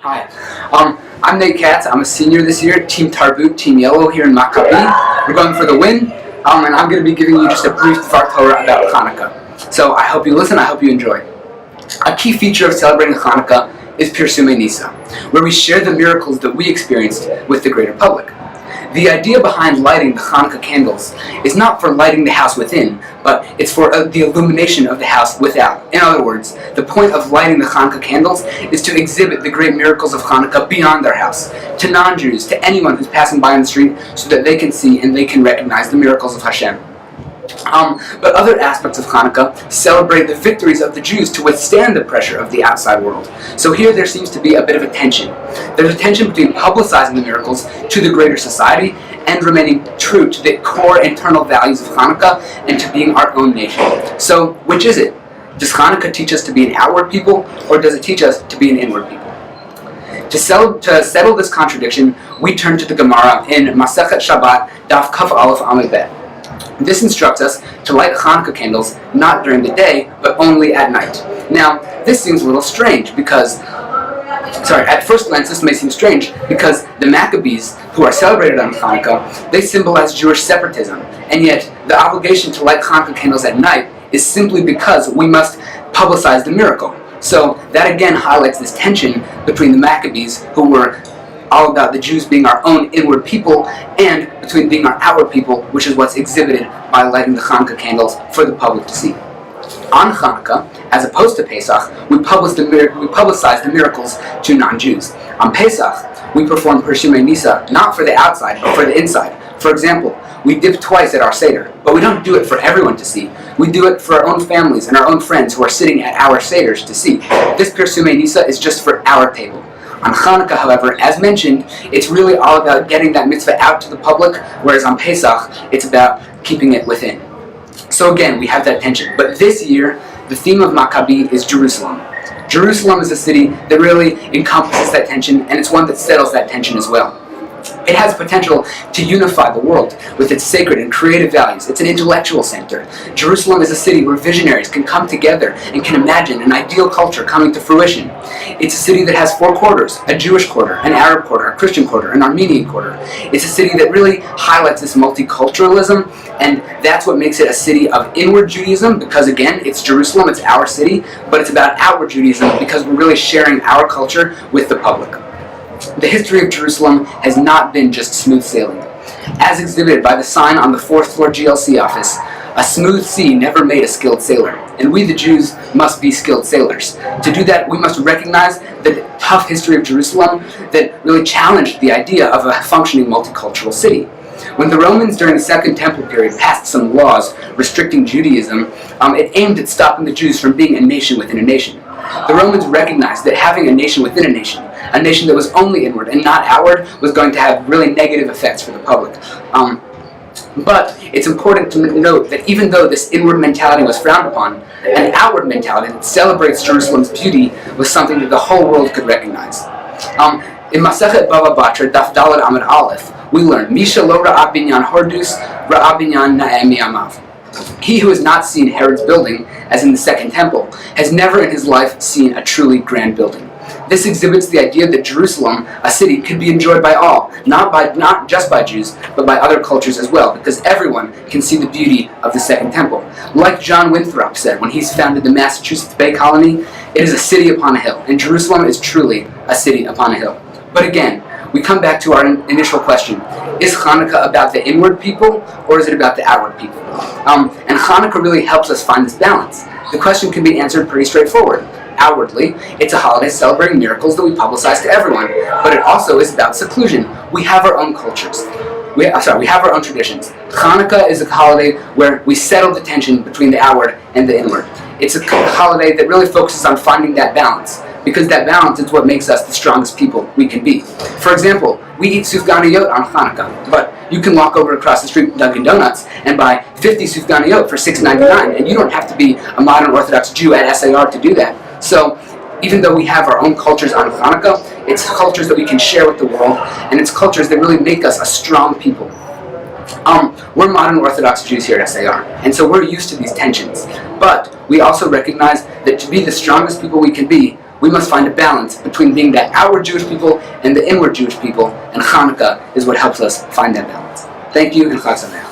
Hi, I'm Nate Katz. I'm a senior this year, Team Tarbut, Team Yellow here in Maccabi. We're going for the win, and I'm going to be giving you just a brief Dvar Torah about Hanukkah. So I hope you listen, I hope you enjoy. A key feature of celebrating Hanukkah is Pirsumei Nisa, where we share the miracles that we experienced with the greater public. The idea behind lighting the Hanukkah candles is not for lighting the house within, but it's for the illumination of the house without. In other words, the point of lighting the Hanukkah candles is to exhibit the great miracles of Hanukkah beyond their house, to non-Jews, to anyone who's passing by on the street, so that they can see and they can recognize the miracles of Hashem. But other aspects of Hanukkah celebrate the victories of the Jews to withstand the pressure of the outside world. So here there seems to be a bit of a tension. There's a tension between publicizing the miracles to the greater society and remaining true to the core internal values of Hanukkah and to being our own nation. So which is it? Does Hanukkah teach us to be an outward people, or does it teach us to be an inward people? To settle this contradiction, we turn to the Gemara in Masechet Shabbat, Daf Kaf Aleph Amud Bet. This instructs us to light Hanukkah candles not during the day, but only at night. Now, this seems a little strange because, at first glance this may seem strange because the Maccabees, who are celebrated on Hanukkah, they symbolize Jewish separatism, and yet the obligation to light Hanukkah candles at night is simply because we must publicize the miracle. So that again highlights this tension between the Maccabees, who were all about the Jews being our own inward people, and between being our outward people, which is what's exhibited by lighting the Hanukkah candles for the public to see. On Hanukkah, as opposed to Pesach, we publicize the miracles to non-Jews. On Pesach, we perform Pirsumei Nisa not for the outside, but for the inside. For example, we dip twice at our Seder, but we don't do it for everyone to see. We do it for our own families and our own friends who are sitting at our Seders to see. This Pirsumei Nisa is just for our table. On Hanukkah, however, as mentioned, it's really all about getting that mitzvah out to the public, whereas on Pesach, it's about keeping it within. So again, we have that tension. But this year, the theme of Maccabi is Jerusalem. Jerusalem is a city that really encompasses that tension, and it's one that settles that tension as well. It has potential to unify the world with its sacred and creative values. It's an intellectual center. Jerusalem is a city where visionaries can come together and can imagine an ideal culture coming to fruition. It's a city that has 4 quarters: a Jewish quarter, an Arab quarter, a Christian quarter, an Armenian quarter. It's a city that really highlights this multiculturalism, and that's what makes it a city of inward Judaism, because again, it's Jerusalem, it's our city, but it's about outward Judaism because we're really sharing our culture with the public. The history of Jerusalem has not been just smooth sailing. As exhibited by the sign on the 4th floor GLC office, a smooth sea never made a skilled sailor, and we the Jews must be skilled sailors. To do that, we must recognize the tough history of Jerusalem that really challenged the idea of a functioning multicultural city. When the Romans during the Second Temple period passed some laws restricting Judaism, it aimed at stopping the Jews from being a nation within a nation. The Romans recognized that having a nation within a nation that was only inward and not outward, was going to have really negative effects for the public. But it's important to note that even though this inward mentality was frowned upon, an outward mentality that celebrates Jerusalem's beauty was something that the whole world could recognize. In Masechet Bava Batra, Daf Daled Amud Aleph, we learn, Misha lo ra'a binyan hordus, ra'a binyan na'eh mi'amav. He who has not seen Herod's building, as in the Second Temple, has never in his life seen a truly grand building. This exhibits the idea that Jerusalem, a city, could be enjoyed by all, not just by Jews, but by other cultures as well, because everyone can see the beauty of the Second Temple. Like John Winthrop said when he's founded the Massachusetts Bay Colony, it is a city upon a hill, and Jerusalem is truly a city upon a hill. But again, we come back to our initial question. Is Hanukkah about the inward people, or is it about the outward people? And Hanukkah really helps us find this balance. The question can be answered pretty straightforward. Outwardly, it's a holiday celebrating miracles that we publicize to everyone, but it also is about seclusion. We have our own cultures. We have our own traditions. Hanukkah is a holiday where we settle the tension between the outward and the inward. It's a holiday that really focuses on finding that balance, because that balance is what makes us the strongest people we can be. For example, we eat sufganiyot on Hanukkah, but you can walk over across the street to Dunkin' Donuts and buy 50 sufganiyot for $6.99, and you don't have to be a modern Orthodox Jew at SAR to do that. So, even though we have our own cultures on Hanukkah, it's cultures that we can share with the world, and it's cultures that really make us a strong people. We're modern Orthodox Jews here at SAR, and so we're used to these tensions. But we also recognize that to be the strongest people we can be, We must find a balance between being that outward Jewish people and the inward Jewish people, and Hanukkah is what helps us find that balance. Thank you, and Chag Sameach.